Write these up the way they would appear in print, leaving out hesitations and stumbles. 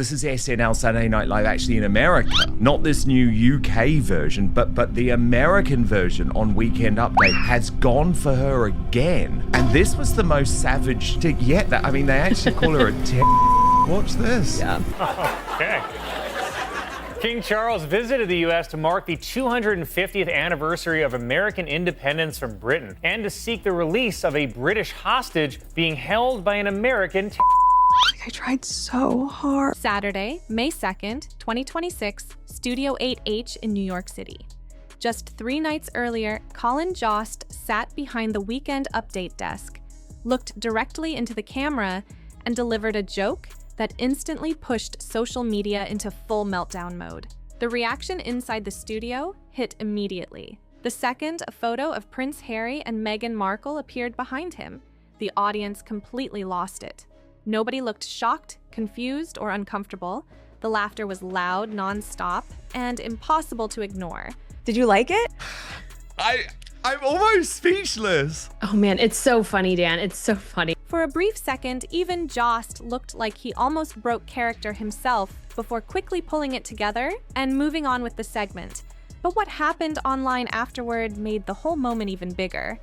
This is SNL Saturday Night Live actually in America. Not this new UK version, but the American version on Weekend Update has gone for her again. And this was the most savage tick yet. I mean, they actually call her a tick. Watch this. Yeah. Okay. King Charles visited the U.S. to mark the 250th anniversary of American independence from Britain and to seek the release of a British hostage being held by an American I tried so hard. Saturday, May 2nd, 2026, Studio 8H in New York City. Just 3 nights earlier, Colin Jost sat behind the Weekend Update desk, looked directly into the camera, and delivered a joke that instantly pushed social media into full meltdown mode. The reaction inside the studio hit immediately. The second a photo of Prince Harry and Meghan Markle appeared behind him, the audience completely lost it. Nobody looked shocked, confused, or uncomfortable. The laughter was loud, non-stop, and impossible to ignore. Did you like it? I'm almost speechless. Oh man, it's so funny, Dan. It's so funny. For a brief second, even Jost looked like he almost broke character himself before quickly pulling it together and moving on with the segment. But what happened online afterward made the whole moment even bigger.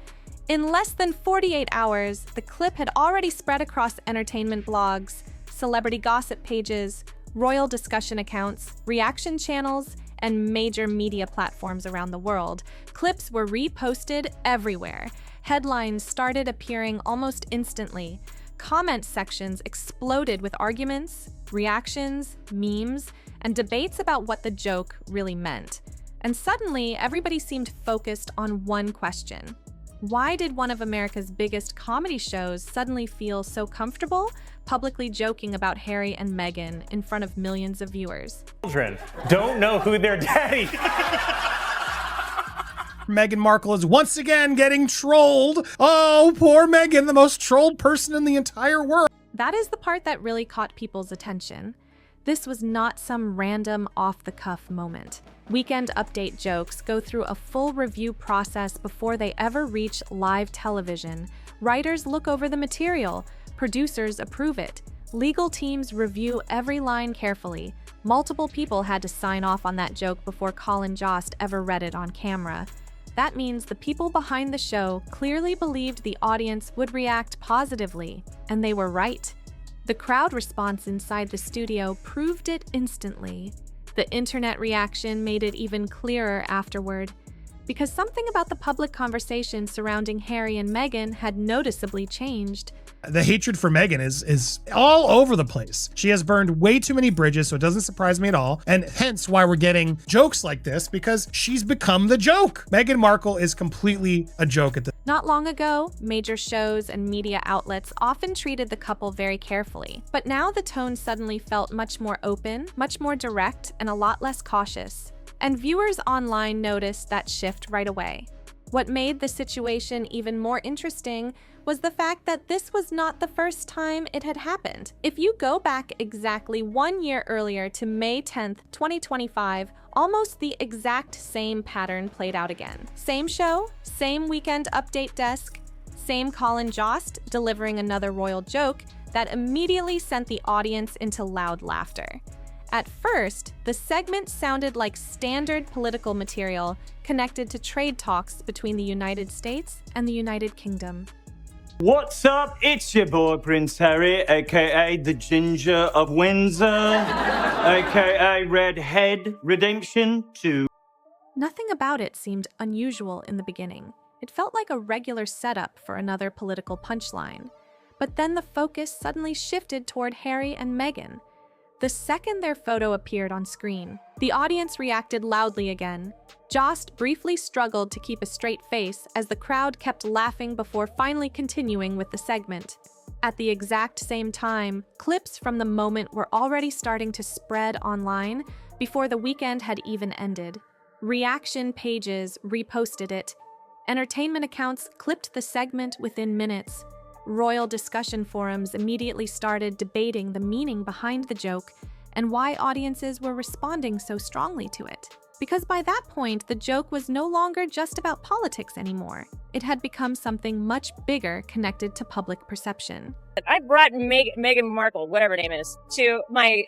In less than 48 hours, the clip had already spread across entertainment blogs, celebrity gossip pages, royal discussion accounts, reaction channels, and major media platforms around the world. Clips were reposted everywhere. Headlines started appearing almost instantly. Comment sections exploded with arguments, reactions, memes, and debates about what the joke really meant. And suddenly, everybody seemed focused on one question. Why did one of America's biggest comedy shows suddenly feel so comfortable publicly joking about Harry and Meghan in front of millions of viewers? children don't know who their daddy is. Meghan Markle is once again getting trolled. Oh, poor Meghan, the most trolled person in the entire world. That is the part that really caught people's attention. This was not some random off-the-cuff moment. Weekend Update jokes go through a full review process before they ever reach live television. Writers look over the material, producers approve it, legal teams review every line carefully. Multiple people had to sign off on that joke before Colin Jost ever read it on camera. That means the people behind the show clearly believed the audience would react positively, and they were right. The crowd response inside the studio proved it instantly. The internet reaction made it even clearer afterward, because something about the public conversation surrounding Harry and Meghan had noticeably changed. The hatred for Meghan is all over the place. She has burned way too many bridges, so it doesn't surprise me at all. And hence why we're getting jokes like this, because she's become the joke. Meghan Markle is completely a joke at this. Not long ago, major shows and media outlets often treated the couple very carefully. But now the tone suddenly felt much more open, much more direct, and a lot less cautious. And viewers online noticed that shift right away. What made the situation even more interesting was the fact that this was not the first time it had happened. If you go back exactly 1 year earlier to May 10th, 2025, almost the exact same pattern played out again. Same show, same Weekend Update desk, same Colin Jost delivering another royal joke that immediately sent the audience into loud laughter. At first, the segment sounded like standard political material connected to trade talks between the United States and the United Kingdom. What's up? It's your boy Prince Harry, aka the Ginger of Windsor, aka Redhead Redemption 2. Nothing about it seemed unusual in the beginning. It felt like a regular setup for another political punchline. But then the focus suddenly shifted toward Harry and Meghan. The second their photo appeared on screen, the audience reacted loudly again. Jost briefly struggled to keep a straight face as the crowd kept laughing before finally continuing with the segment. At the exact same time, clips from the moment were already starting to spread online before the weekend had even ended. Reaction pages reposted it. Entertainment accounts clipped the segment within minutes. Royal discussion forums immediately started debating the meaning behind the joke and why audiences were responding so strongly to it. Because by that point, the joke was no longer just about politics anymore. It had become something much bigger connected to public perception. I brought Meghan Markle, whatever her name is, to my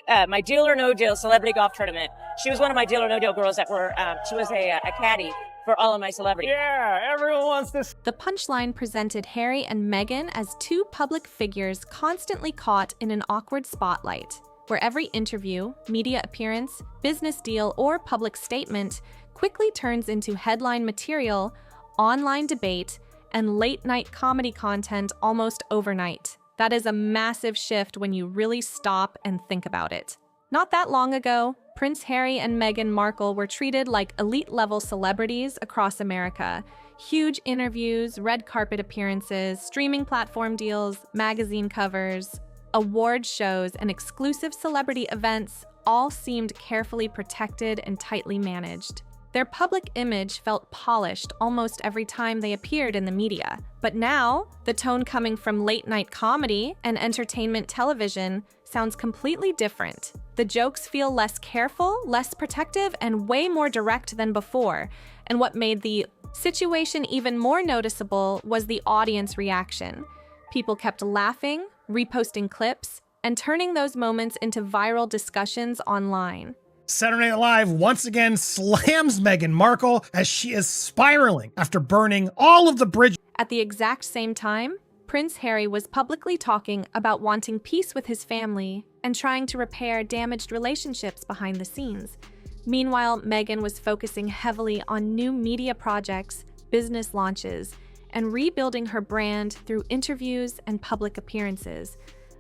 Deal or No Deal celebrity golf tournament. She was one of my Deal or No Deal girls that were, she was a caddy for all of my celebrities. Yeah, everyone wants this. The punchline presented Harry and Meghan as two public figures constantly caught in an awkward spotlight, where every interview, media appearance, business deal, or public statement quickly turns into headline material, online debate, and late-night comedy content almost overnight. That is a massive shift when you really stop and think about it. Not that long ago, Prince Harry and Meghan Markle were treated like elite-level celebrities across America. Huge interviews, red carpet appearances, streaming platform deals, magazine covers, award shows, and exclusive celebrity events all seemed carefully protected and tightly managed. Their public image felt polished almost every time they appeared in the media. But now, the tone coming from late-night comedy and entertainment television sounds completely different. The jokes feel less careful, less protective, and way more direct than before. And what made the situation even more noticeable was the audience reaction. People kept laughing, reposting clips, and turning those moments into viral discussions online. Saturday Night Live once again slams Meghan Markle as she is spiraling after burning all of the bridges. At the exact same time, Prince Harry was publicly talking about wanting peace with his family and trying to repair damaged relationships behind the scenes. Meanwhile, Meghan was focusing heavily on new media projects, business launches, and rebuilding her brand through interviews and public appearances.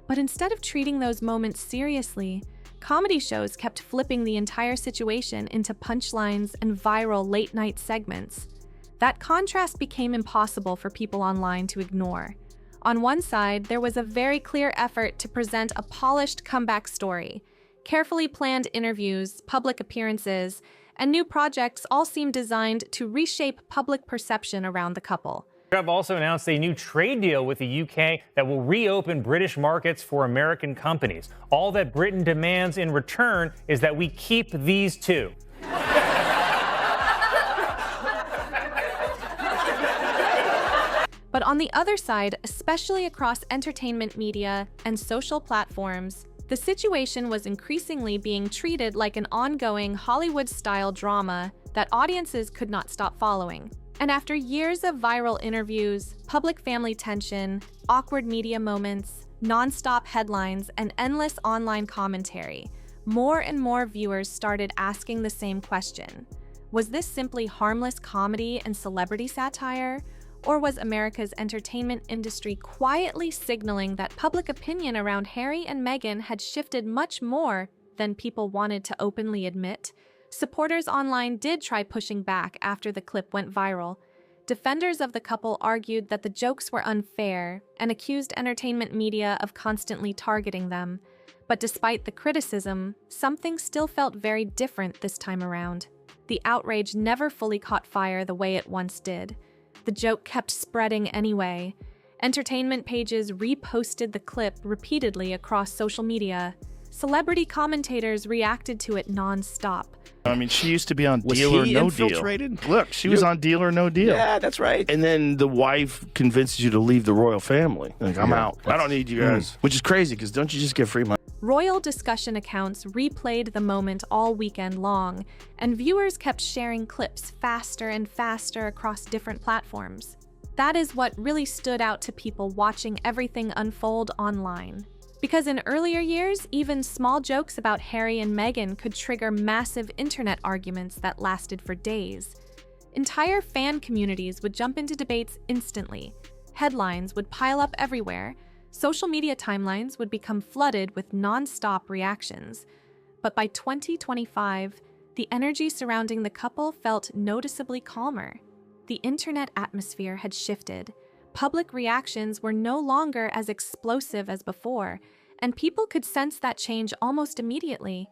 But instead of treating those moments seriously, comedy shows kept flipping the entire situation into punchlines and viral late-night segments. That contrast became impossible for people online to ignore. On one side, there was a very clear effort to present a polished comeback story. Carefully planned interviews, public appearances, and new projects all seemed designed to reshape public perception around the couple. Trump also announced a new trade deal with the UK that will reopen British markets for American companies. All that Britain demands in return is that we keep these two. But on the other side, especially across entertainment media and social platforms, the situation was increasingly being treated like an ongoing Hollywood-style drama that audiences could not stop following. And after years of viral interviews, public family tension, awkward media moments, non-stop headlines, and endless online commentary, more and more viewers started asking the same question. Was this simply harmless comedy and celebrity satire? Or was America's entertainment industry quietly signaling that public opinion around Harry and Meghan had shifted much more than people wanted to openly admit? Supporters online did try pushing back after the clip went viral. Defenders of the couple argued that the jokes were unfair and accused entertainment media of constantly targeting them. But despite the criticism, something still felt very different this time around. The outrage never fully caught fire the way it once did. The joke kept spreading anyway. Entertainment pages reposted the clip repeatedly across social media. Celebrity commentators reacted to it non-stop. I mean, she used to be on Was Deal or he No infiltrated? Deal. Look, she was on Deal or No Deal. Yeah, that's right. And then the wife convinces you to leave the royal family. Like, I'm out. I don't need you guys. Which is crazy, because don't you just get free money? Royal discussion accounts replayed the moment all weekend long, and viewers kept sharing clips faster and faster across different platforms. That is what really stood out to people watching everything unfold online. Because in earlier years, even small jokes about Harry and Meghan could trigger massive internet arguments that lasted for days. Entire fan communities would jump into debates instantly. Headlines would pile up everywhere. Social media timelines would become flooded with non-stop reactions. But by 2025, the energy surrounding the couple felt noticeably calmer. The internet atmosphere had shifted. Public reactions were no longer as explosive as before, and people could sense that change almost immediately.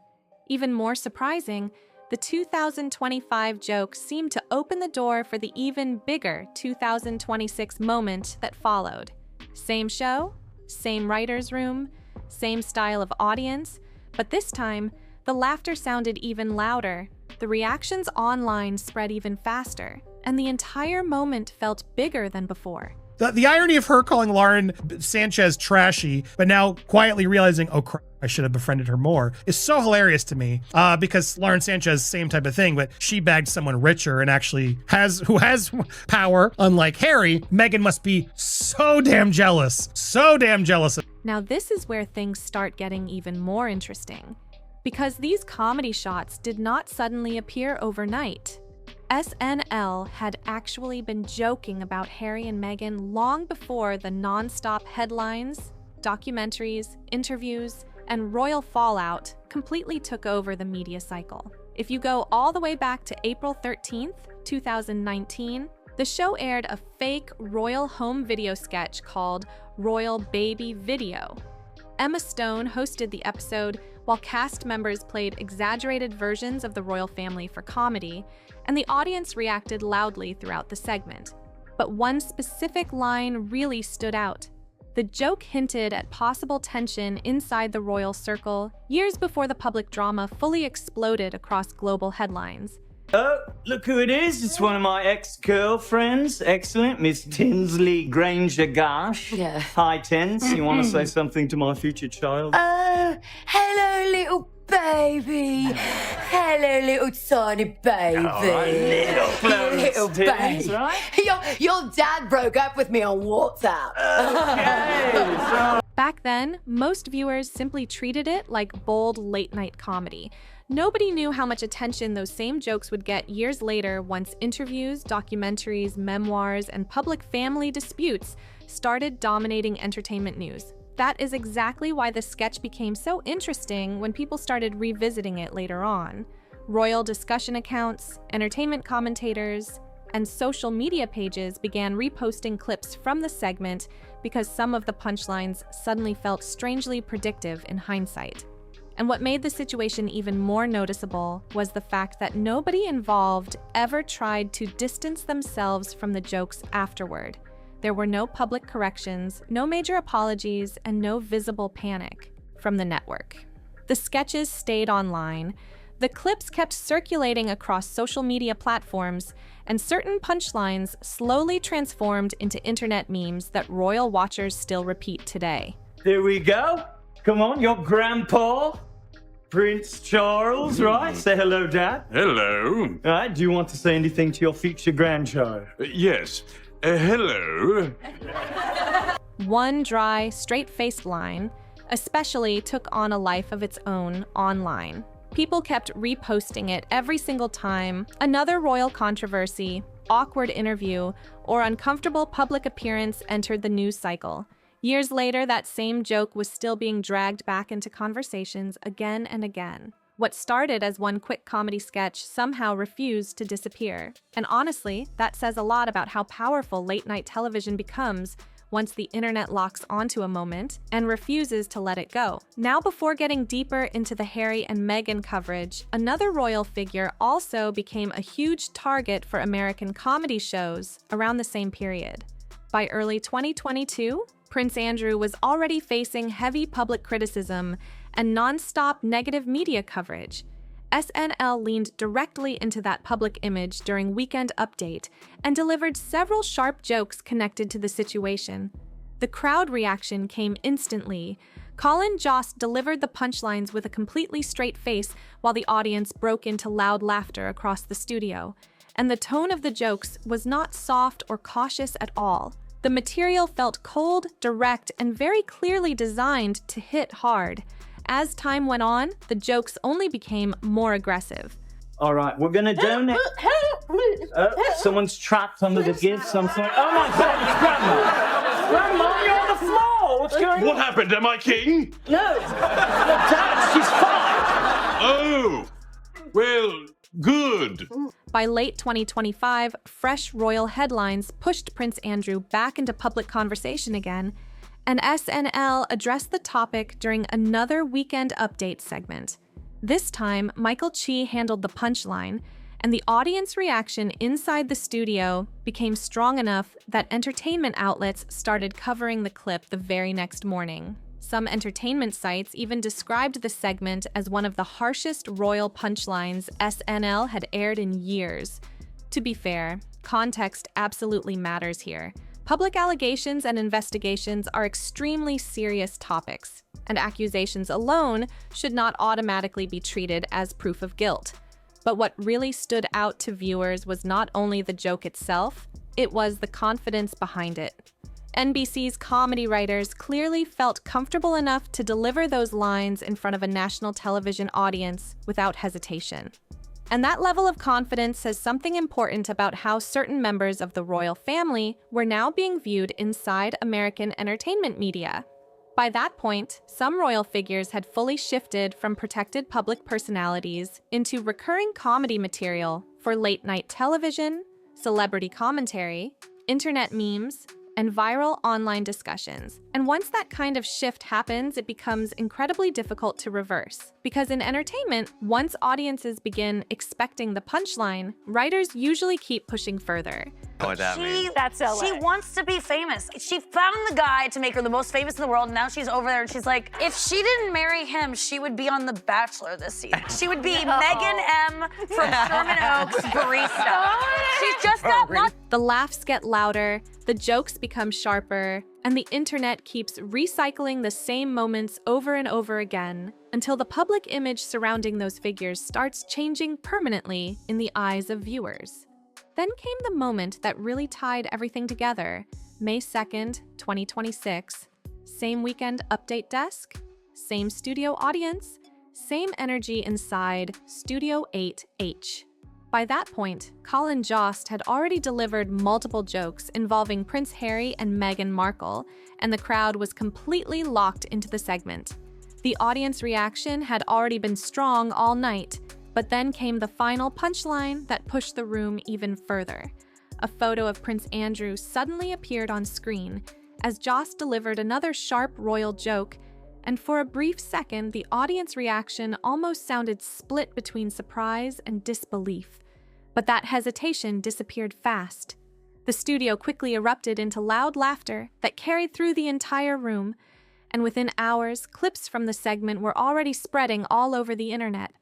Even more surprising, the 2025 joke seemed to open the door for the even bigger 2026 moment that followed. Same show, same writer's room, same style of audience, but this time, the laughter sounded even louder. The reactions online spread even faster, and the entire moment felt bigger than before. The irony of her calling Lauren Sanchez trashy, but now quietly realizing, oh crap, I should have befriended her more, is so hilarious to me. Because Lauren Sanchez, same type of thing, but she bagged someone richer and actually who has power. Unlike Harry, Meghan must be so damn jealous. So damn jealous. Now this is where things start getting even more interesting, because these comedy shots did not suddenly appear overnight. SNL had actually been joking about Harry and Meghan long before the non-stop headlines, documentaries, interviews, and royal fallout completely took over the media cycle. If you go all the way back to April 13th, 2019, the show aired a fake royal home video sketch called Royal Baby Video. Emma Stone hosted the episode while cast members played exaggerated versions of the royal family for comedy, and the audience reacted loudly throughout the segment. But one specific line really stood out. The joke hinted at possible tension inside the royal circle years before the public drama fully exploded across global headlines. Oh, look who it is. It's one of my ex-girlfriends. Excellent. Miss Tinsley Granger-Gash. Yeah. Hi, Tins. You want to say something to my future child? Hello, little baby. Hello, little tiny baby. Little baby. right? Your dad broke up with me on WhatsApp. Back then, most viewers simply treated it like bold late-night comedy. Nobody knew how much attention those same jokes would get years later once interviews, documentaries, memoirs, and public family disputes started dominating entertainment news. That is exactly why the sketch became so interesting when people started revisiting it later on. Royal discussion accounts, entertainment commentators, and social media pages began reposting clips from the segment because some of the punchlines suddenly felt strangely predictive in hindsight. And what made the situation even more noticeable was the fact that nobody involved ever tried to distance themselves from the jokes afterward. There were no public corrections, no major apologies, and no visible panic from the network. The sketches stayed online, the clips kept circulating across social media platforms, and certain punchlines slowly transformed into internet memes that royal watchers still repeat today. Here we go. Come on, your grandpa, Prince Charles, right? Say hello, Dad. Hello. All right, do you want to say anything to your future grandchild? Yes. Hello. One dry, straight-faced line especially took on a life of its own online. People kept reposting it every single time another royal controversy, awkward interview, or uncomfortable public appearance entered the news cycle. Years later, that same joke was still being dragged back into conversations again and again. What started as one quick comedy sketch somehow refused to disappear. And honestly, that says a lot about how powerful late-night television becomes once the internet locks onto a moment and refuses to let it go. Now, before getting deeper into the Harry and Meghan coverage, another royal figure also became a huge target for American comedy shows around the same period. By early 2022, Prince Andrew was already facing heavy public criticism and non-stop negative media coverage. SNL leaned directly into that public image during Weekend Update and delivered several sharp jokes connected to the situation. The crowd reaction came instantly. Colin Jost delivered the punchlines with a completely straight face while the audience broke into loud laughter across the studio. And the tone of the jokes was not soft or cautious at all. The material felt cold, direct, and very clearly designed to hit hard. As time went on, the jokes only became more aggressive. All right, we're gonna donate. Someone's trapped under the gifts. Oh my God, it's Grandma! Grandma, you're on the floor. What's going on? What happened? Am I king? No, Dad, she's fine. Oh, well, good. By late 2025, fresh royal headlines pushed Prince Andrew back into public conversation again, and SNL addressed the topic during another Weekend Update segment. This time, Michael Chi handled the punchline, and the audience reaction inside the studio became strong enough that entertainment outlets started covering the clip the very next morning. Some entertainment sites even described the segment as one of the harshest royal punchlines SNL had aired in years. To be fair, context absolutely matters here. Public allegations and investigations are extremely serious topics, and accusations alone should not automatically be treated as proof of guilt. But what really stood out to viewers was not only the joke itself, it was the confidence behind it. NBC's comedy writers clearly felt comfortable enough to deliver those lines in front of a national television audience without hesitation. And that level of confidence says something important about how certain members of the royal family were now being viewed inside American entertainment media. By that point, some royal figures had fully shifted from protected public personalities into recurring comedy material for late-night television, celebrity commentary, internet memes, and viral online discussions. And once that kind of shift happens, it becomes incredibly difficult to reverse. Because in entertainment, once audiences begin expecting the punchline, writers usually keep pushing further. What that means? That's LA. She wants to be famous. She found the guy to make her the most famous in the world, and now she's over there and she's like, if she didn't marry him, she would be on The Bachelor this season. She would be Megan M. from Sherman Oaks barista. She's just not. The laughs get louder, the jokes become sharper, and the internet keeps recycling the same moments over and over again until the public image surrounding those figures starts changing permanently in the eyes of viewers. Then came the moment that really tied everything together. May 2nd, 2026. Same weekend update desk, same studio audience, same energy inside Studio 8H. By that point, Colin Jost had already delivered multiple jokes involving Prince Harry and Meghan Markle, and the crowd was completely locked into the segment. The audience reaction had already been strong all night, but then came the final punchline that pushed the room even further. A photo of Prince Andrew suddenly appeared on screen as Jost delivered another sharp royal joke, and for a brief second, the audience reaction almost sounded split between surprise and disbelief. But that hesitation disappeared fast. The studio quickly erupted into loud laughter that carried through the entire room, and within hours, clips from the segment were already spreading all over the internet.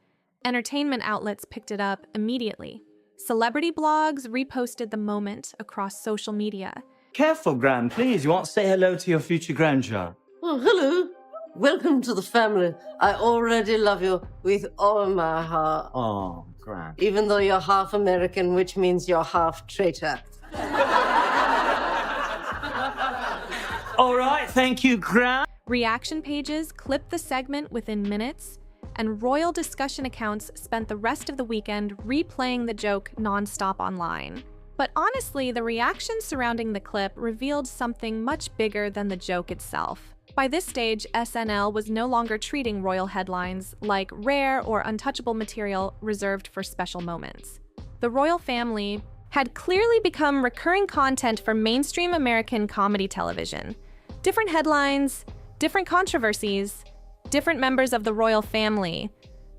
Entertainment outlets picked it up immediately. Celebrity blogs reposted the moment across social media. Careful, Gran, please. You want to say hello to your future grandchild? Oh, hello. Welcome to the family. I already love you with all my heart. Oh, Gran. Even though you're half American, which means you're half traitor. All right, thank you, Gran. Reaction pages clipped the segment within minutes, and royal discussion accounts spent the rest of the weekend replaying the joke nonstop online. But honestly, the reaction surrounding the clip revealed something much bigger than the joke itself. By this stage, SNL was no longer treating royal headlines like rare or untouchable material reserved for special moments. The royal family had clearly become recurring content for mainstream American comedy television. Different headlines, different controversies, different members of the royal family,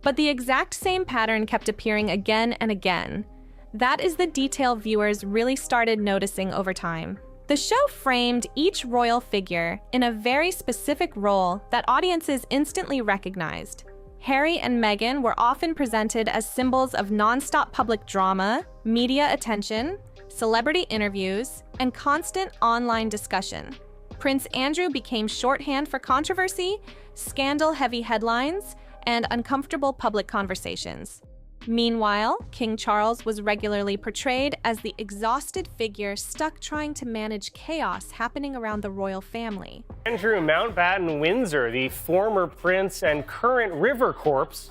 but the exact same pattern kept appearing again and again. That is the detail viewers really started noticing over time. The show framed each royal figure in a very specific role that audiences instantly recognized. Harry and Meghan were often presented as symbols of nonstop public drama, media attention, celebrity interviews, and constant online discussion. Prince Andrew became shorthand for controversy, scandal-heavy headlines, and uncomfortable public conversations. Meanwhile, King Charles was regularly portrayed as the exhausted figure stuck trying to manage chaos happening around the royal family. Andrew Mountbatten Windsor, the former prince and current river corpse,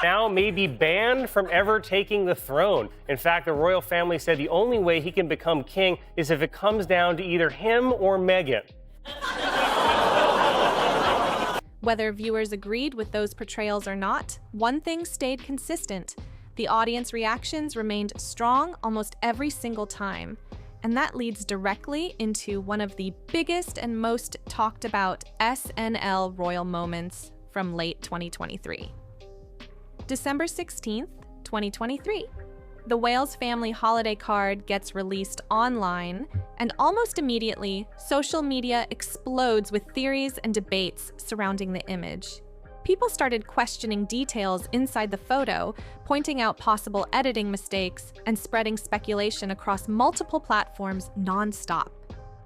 now may be banned from ever taking the throne. In fact, the royal family said the only way he can become king is if it comes down to either him or Meghan. Whether viewers agreed with those portrayals or not, one thing stayed consistent. The audience reactions remained strong almost every single time. And that leads directly into one of the biggest and most talked about SNL royal moments from late 2023. December 16th, 2023. The Wales family holiday card gets released online, and almost immediately, social media explodes with theories and debates surrounding the image. People started questioning details inside the photo, pointing out possible editing mistakes, and spreading speculation across multiple platforms nonstop.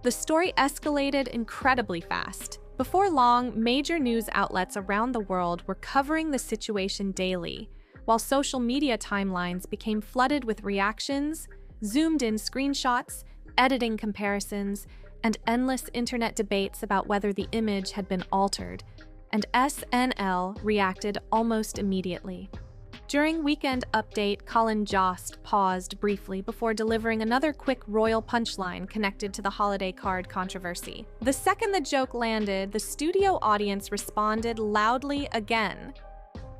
The story escalated incredibly fast. Before long, major news outlets around the world were covering the situation daily, while social media timelines became flooded with reactions, zoomed-in screenshots, editing comparisons, and endless internet debates about whether the image had been altered, and SNL reacted almost immediately. During Weekend Update, Colin Jost paused briefly before delivering another quick royal punchline connected to the holiday card controversy. The second the joke landed, the studio audience responded loudly again.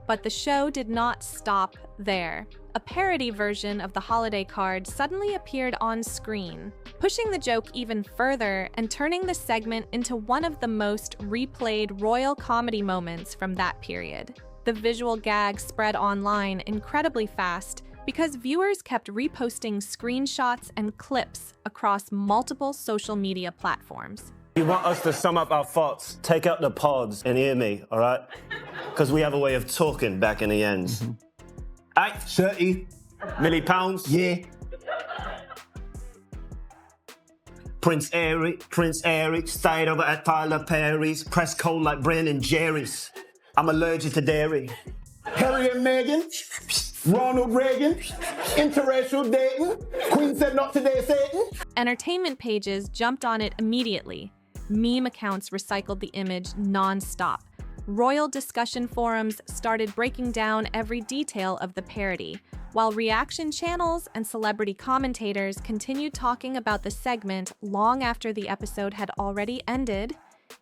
But the show did not stop there. A parody version of the holiday card suddenly appeared on screen, pushing the joke even further and turning the segment into one of the most replayed royal comedy moments from that period. The visual gag spread online incredibly fast because viewers kept reposting screenshots and clips across multiple social media platforms. You want us to sum up our thoughts, take out the pods and hear me, all right? Because we have a way of talking back in the ends. 30 milli pounds. Yeah. Prince Harry, stayed over at Tyler Perry's, press cold like Brandon Jerry's. I'm allergic to dairy. Harry and Meghan, Ronald Reagan, interracial dating, Queen said not today, Satan. Entertainment pages jumped on it immediately. Meme accounts recycled the image non-stop. Royal discussion forums started breaking down every detail of the parody, while reaction channels and celebrity commentators continued talking about the segment long after the episode had already ended.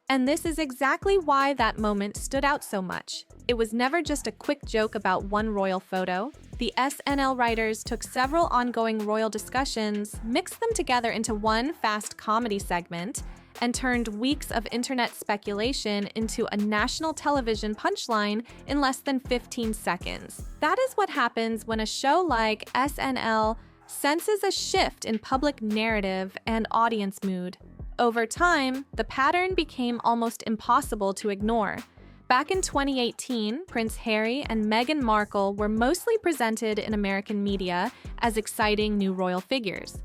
And this is exactly why that moment stood out so much. It was never just a quick joke about one royal photo. The SNL writers took several ongoing royal discussions, mixed them together into one fast comedy segment, and turned weeks of internet speculation into a national television punchline in less than 15 seconds. That is what happens when a show like SNL senses a shift in public narrative and audience mood. Over time, the pattern became almost impossible to ignore. Back in 2018, Prince Harry and Meghan Markle were mostly presented in American media as exciting new royal figures.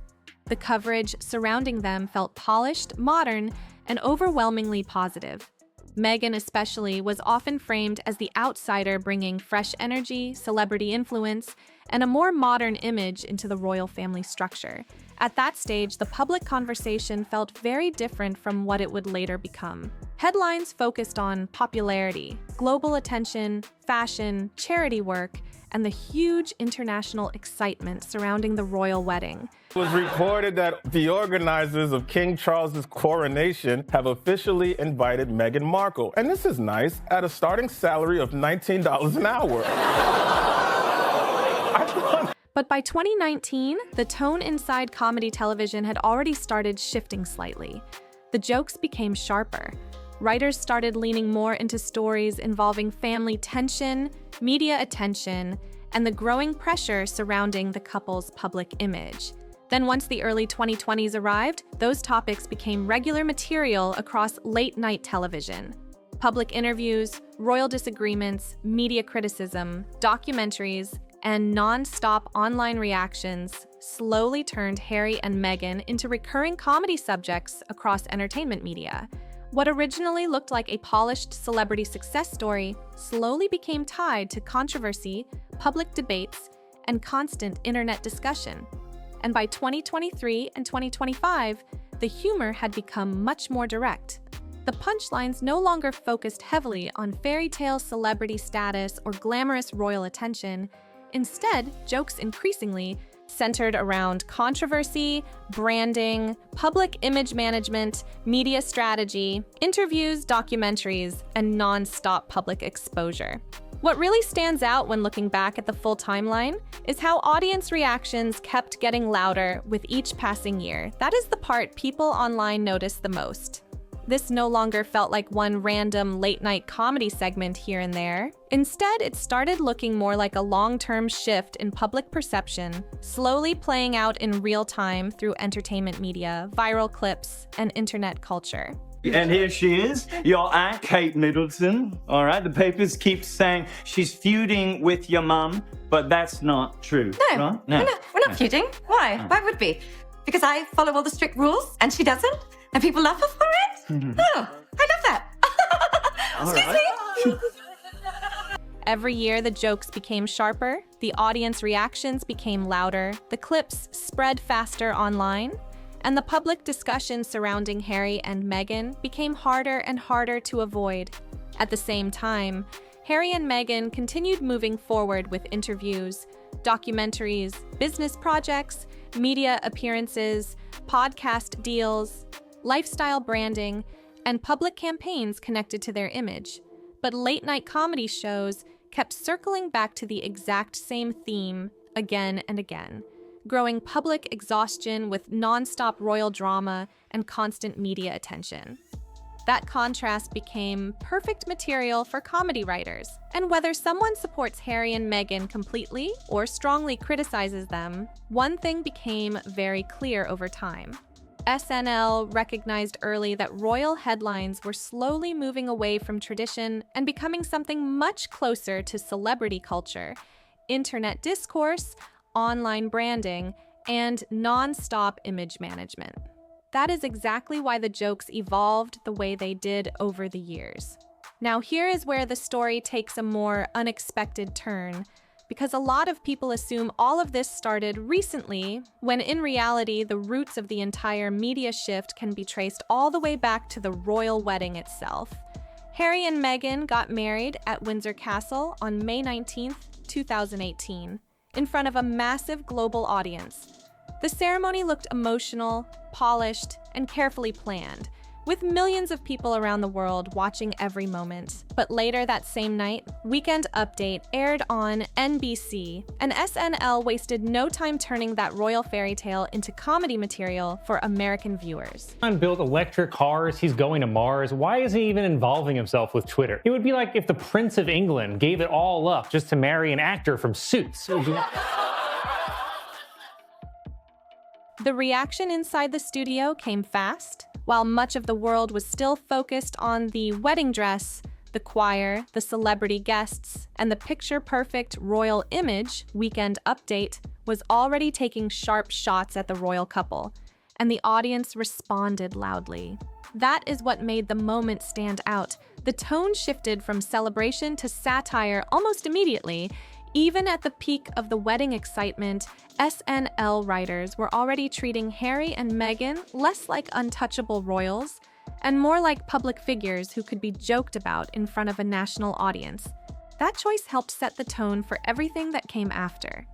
The coverage surrounding them felt polished, modern, and overwhelmingly positive. Meghan especially was often framed as the outsider bringing fresh energy, celebrity influence, and a more modern image into the royal family structure. At that stage, the public conversation felt very different from what it would later become. Headlines focused on popularity, global attention, fashion, charity work, and the huge international excitement surrounding the royal wedding. It was reported that the organizers of King Charles's coronation have officially invited Meghan Markle, and this is nice, at a starting salary of $19 an hour. But by 2019, the tone inside comedy television had already started shifting slightly. The jokes became sharper. Writers started leaning more into stories involving family tension, media attention, and the growing pressure surrounding the couple's public image. Then once the early 2020s arrived, those topics became regular material across late-night television. Public interviews, royal disagreements, media criticism, documentaries, and non-stop online reactions slowly turned Harry and Meghan into recurring comedy subjects across entertainment media. What originally looked like a polished celebrity success story slowly became tied to controversy, public debates, and constant internet discussion. And by 2023 and 2025, the humor had become much more direct. The punchlines no longer focused heavily on fairy tale celebrity status or glamorous royal attention. Instead, jokes increasingly centered around controversy, branding, public image management, media strategy, interviews, documentaries, and non-stop public exposure. What really stands out when looking back at the full timeline is how audience reactions kept getting louder with each passing year. That is the part people online noticed the most. This no longer felt like one random late-night comedy segment here and there. Instead, it started looking more like a long-term shift in public perception, slowly playing out in real time through entertainment media, viral clips, and internet culture. And here she is, your aunt, Kate Middleton. All right, the papers keep saying she's feuding with your mum, but that's not true. No, right? No. we're not feuding. Why? Why would we? Because I follow all the strict rules and she doesn't, and people love her for it? Oh, I love that. Excuse me? Every year, the jokes became sharper, the audience reactions became louder, the clips spread faster online, and the public discussion surrounding Harry and Meghan became harder and harder to avoid. At the same time, Harry and Meghan continued moving forward with interviews, documentaries, business projects, media appearances, podcast deals, lifestyle branding, and public campaigns connected to their image. But late-night comedy shows kept circling back to the exact same theme again and again, growing public exhaustion with non-stop royal drama and constant media attention. That contrast became perfect material for comedy writers. And whether someone supports Harry and Meghan completely or strongly criticizes them, one thing became very clear over time. SNL recognized early that royal headlines were slowly moving away from tradition and becoming something much closer to celebrity culture, internet discourse, online branding, and non-stop image management. That is exactly why the jokes evolved the way they did over the years. Now here is where the story takes a more unexpected turn, because a lot of people assume all of this started recently, when in reality the roots of the entire media shift can be traced all the way back to the royal wedding itself. Harry and Meghan got married at Windsor Castle on May 19, 2018, in front of a massive global audience. The ceremony looked emotional, polished, and carefully planned, with millions of people around the world watching every moment. But later that same night, Weekend Update aired on NBC, and SNL wasted no time turning that royal fairy tale into comedy material for American viewers. Elon built electric cars, he's going to Mars. Why is he even involving himself with Twitter? It would be like if the Prince of England gave it all up just to marry an actor from Suits. The reaction inside the studio came fast. While much of the world was still focused on the wedding dress, the choir, the celebrity guests, and the picture-perfect royal image, Weekend Update was already taking sharp shots at the royal couple, and the audience responded loudly. That is what made the moment stand out. The tone shifted from celebration to satire almost immediately. Even at the peak of the wedding excitement, SNL writers were already treating Harry and Meghan less like untouchable royals and more like public figures who could be joked about in front of a national audience. That choice helped set the tone for everything that came after.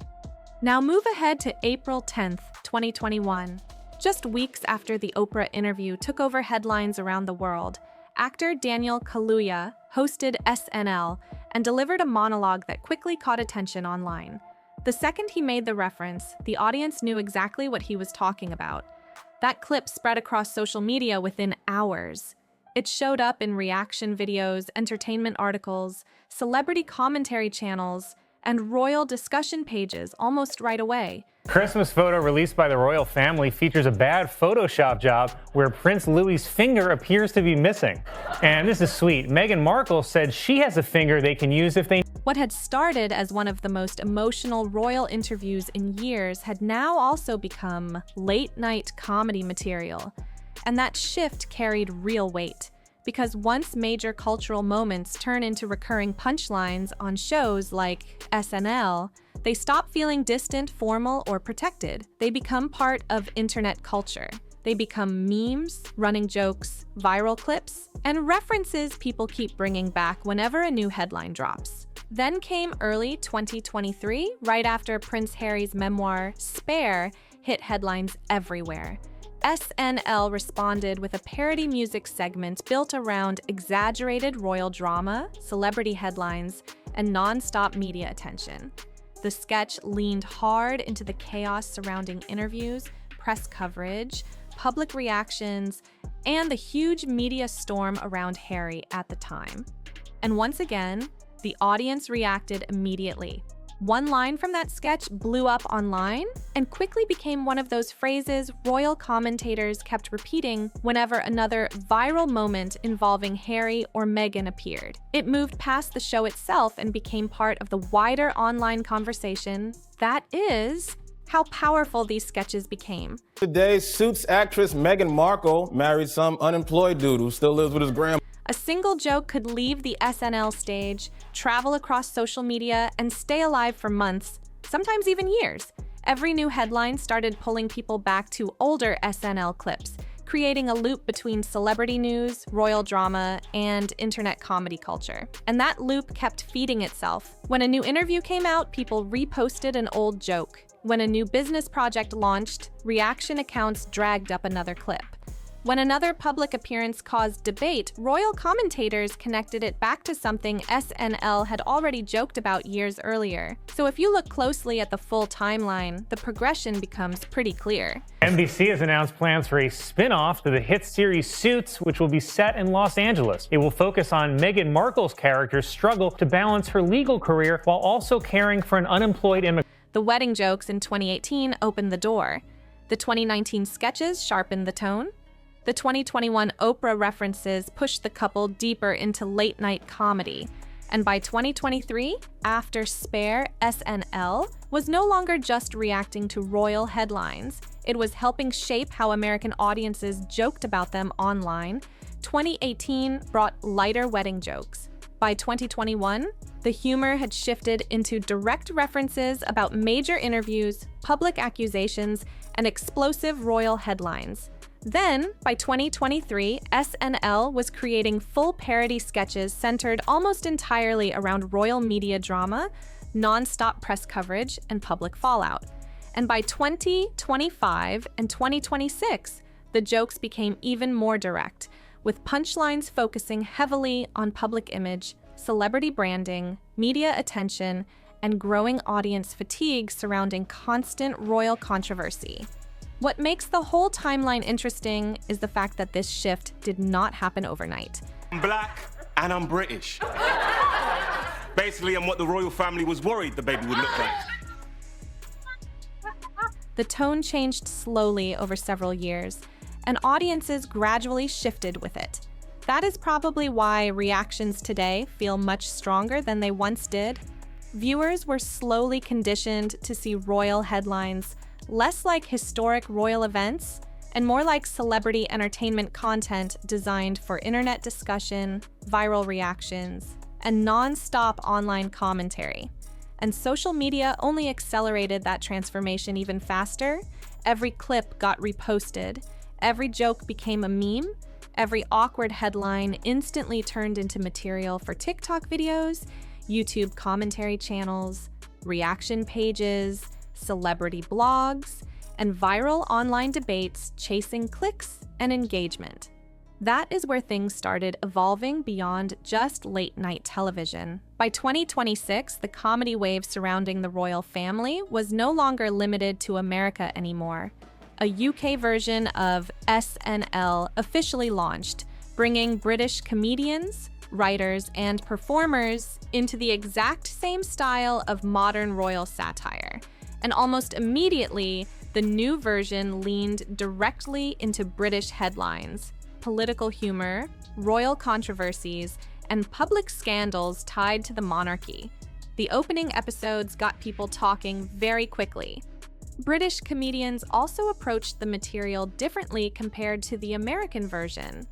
Now move ahead to April 10th, 2021. Just weeks after the Oprah interview took over headlines around the world, actor Daniel Kaluuya hosted SNL and delivered a monologue that quickly caught attention online. The second he made the reference, the audience knew exactly what he was talking about. That clip spread across social media within hours. It showed up in reaction videos, entertainment articles, celebrity commentary channels, and royal discussion pages almost right away. Christmas photo released by the royal family features a bad Photoshop job where Prince Louis's finger appears to be missing. And this is sweet. Meghan Markle said she has a finger they can use if they... What had started as one of the most emotional royal interviews in years had now also become late-night comedy material. And that shift carried real weight, because once major cultural moments turn into recurring punchlines on shows like SNL, they stop feeling distant, formal, or protected. They become part of internet culture. They become memes, running jokes, viral clips, and references people keep bringing back whenever a new headline drops. Then came early 2023, right after Prince Harry's memoir, Spare, hit headlines everywhere. SNL responded with a parody music segment built around exaggerated royal drama, celebrity headlines, and non-stop media attention. The sketch leaned hard into the chaos surrounding interviews, press coverage, public reactions, and the huge media storm around Harry at the time. And once again, the audience reacted immediately. One line from that sketch blew up online and quickly became one of those phrases royal commentators kept repeating whenever another viral moment involving Harry or Meghan appeared. It moved past the show itself and became part of the wider online conversation. That is how powerful these sketches became. Today, Suits actress Meghan Markle married some unemployed dude who still lives with his grandma. A single joke could leave the SNL stage, travel across social media, and stay alive for months, sometimes even years. Every new headline started pulling people back to older SNL clips, creating a loop between celebrity news, royal drama, and internet comedy culture. And that loop kept feeding itself. When a new interview came out, people reposted an old joke. When a new business project launched, reaction accounts dragged up another clip. When another public appearance caused debate, royal commentators connected it back to something SNL had already joked about years earlier. So if you look closely at the full timeline, the progression becomes pretty clear. NBC has announced plans for a spin-off to the hit series Suits, which will be set in Los Angeles. It will focus on Meghan Markle's character's struggle to balance her legal career while also caring for an unemployed immigrant. The wedding jokes in 2018 opened the door. The 2019 sketches sharpened the tone. The 2021 Oprah references pushed the couple deeper into late-night comedy. And by 2023, after Spare, SNL was no longer just reacting to royal headlines. It was helping shape how American audiences joked about them online. 2018 brought lighter wedding jokes. By 2021, the humor had shifted into direct references about major interviews, public accusations, and explosive royal headlines. Then, by 2023, SNL was creating full parody sketches centered almost entirely around royal media drama, non-stop press coverage, and public fallout. And by 2025 and 2026, the jokes became even more direct, with punchlines focusing heavily on public image, celebrity branding, media attention, and growing audience fatigue surrounding constant royal controversy. What makes the whole timeline interesting is the fact that this shift did not happen overnight. I'm black and I'm British. Basically, I'm what the royal family was worried the baby would look like. The tone changed slowly over several years, and audiences gradually shifted with it. That is probably why reactions today feel much stronger than they once did. Viewers were slowly conditioned to see royal headlines less like historic royal events and more like celebrity entertainment content designed for internet discussion, viral reactions, and non-stop online commentary. And social media only accelerated that transformation even faster. Every clip got reposted, every joke became a meme, every awkward headline instantly turned into material for TikTok videos, YouTube commentary channels, reaction pages, celebrity blogs, and viral online debates chasing clicks and engagement. That is where things started evolving beyond just late-night television. By 2026, the comedy wave surrounding the royal family was no longer limited to America anymore. A UK version of SNL officially launched, bringing British comedians, writers, and performers into the exact same style of modern royal satire. And almost immediately, the new version leaned directly into British headlines, political humor, royal controversies, and public scandals tied to the monarchy. The opening episodes got people talking very quickly. British comedians also approached the material differently compared to the American version.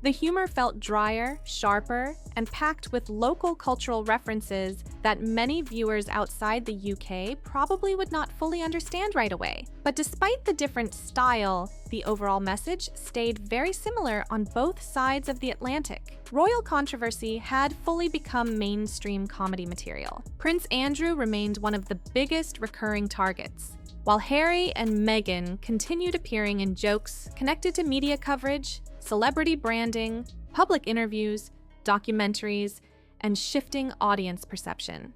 The humor felt drier, sharper, and packed with local cultural references that many viewers outside the UK probably would not fully understand right away. But despite the different style, the overall message stayed very similar on both sides of the Atlantic. Royal controversy had fully become mainstream comedy material. Prince Andrew remained one of the biggest recurring targets, while Harry and Meghan continued appearing in jokes connected to media coverage, celebrity branding, public interviews, documentaries, and shifting audience perception.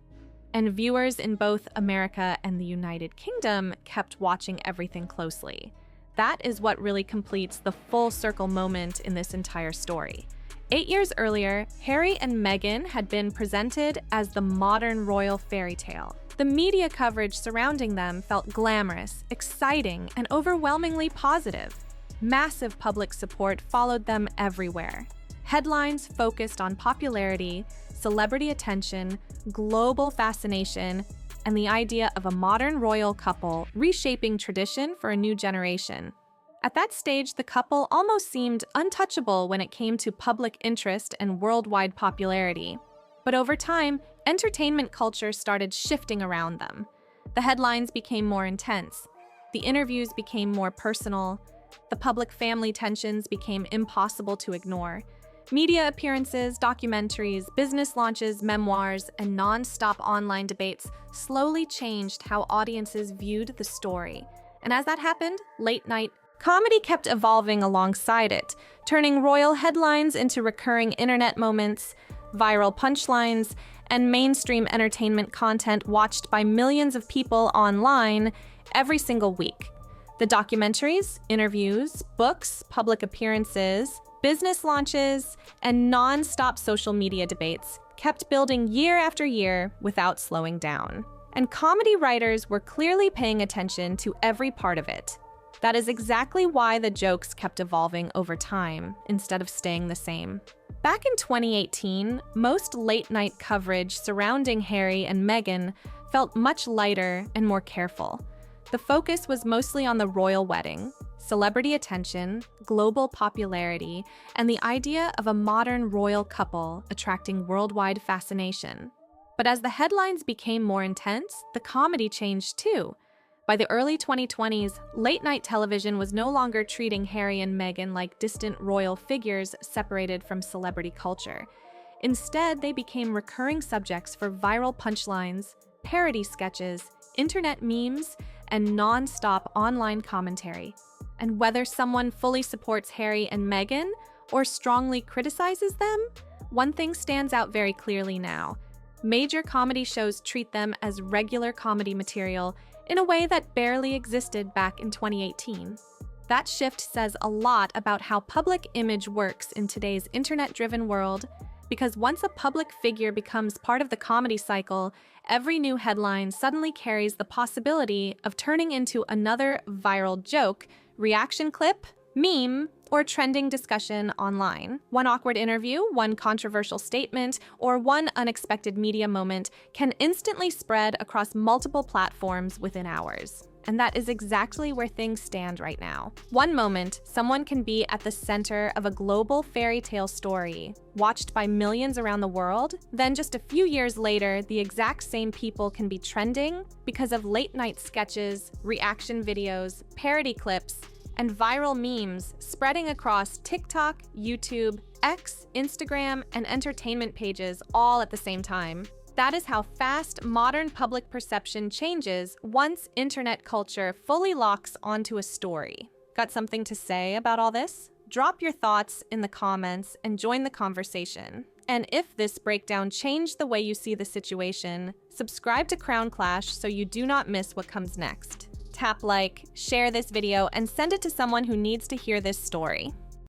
And viewers in both America and the United Kingdom kept watching everything closely. That is what really completes the full circle moment in this entire story. 8 years earlier, Harry and Meghan had been presented as the modern royal fairy tale. The media coverage surrounding them felt glamorous, exciting, and overwhelmingly positive. Massive public support followed them everywhere. Headlines focused on popularity, celebrity attention, global fascination, and the idea of a modern royal couple reshaping tradition for a new generation. At that stage, the couple almost seemed untouchable when it came to public interest and worldwide popularity. But over time, entertainment culture started shifting around them. The headlines became more intense. The interviews became more personal. The public family tensions became impossible to ignore. Media appearances, documentaries, business launches, memoirs, and non-stop online debates slowly changed how audiences viewed the story. And as that happened, late-night comedy kept evolving alongside it, turning royal headlines into recurring internet moments, viral punchlines, and mainstream entertainment content watched by millions of people online every single week. The documentaries, interviews, books, public appearances, business launches, and non-stop social media debates kept building year after year without slowing down. And comedy writers were clearly paying attention to every part of it. That is exactly why the jokes kept evolving over time, instead of staying the same. Back in 2018, most late-night coverage surrounding Harry and Meghan felt much lighter and more careful. The focus was mostly on the royal wedding, celebrity attention, global popularity, and the idea of a modern royal couple attracting worldwide fascination. But as the headlines became more intense, the comedy changed too. By the early 2020s, late-night television was no longer treating Harry and Meghan like distant royal figures separated from celebrity culture. Instead, they became recurring subjects for viral punchlines, parody sketches, internet memes, and non-stop online commentary. And whether someone fully supports Harry and Meghan or strongly criticizes them, one thing stands out very clearly now. Major comedy shows treat them as regular comedy material in a way that barely existed back in 2018. That shift says a lot about how public image works in today's internet-driven world, because once a public figure becomes part of the comedy cycle, every new headline suddenly carries the possibility of turning into another viral joke, reaction clip, meme, or trending discussion online. One awkward interview, one controversial statement, or one unexpected media moment can instantly spread across multiple platforms within hours. And that is exactly where things stand right now. One moment, someone can be at the center of a global fairy tale story, watched by millions around the world. Then just a few years later, the exact same people can be trending because of late-night sketches, reaction videos, parody clips, and viral memes spreading across TikTok, YouTube, X, Instagram, and entertainment pages all at the same time. That is how fast modern public perception changes once internet culture fully locks onto a story. Got something to say about all this? Drop your thoughts in the comments and join the conversation. And if this breakdown changed the way you see the situation, subscribe to Crown Clash so you do not miss what comes next. Tap like, share this video, and send it to someone who needs to hear this story.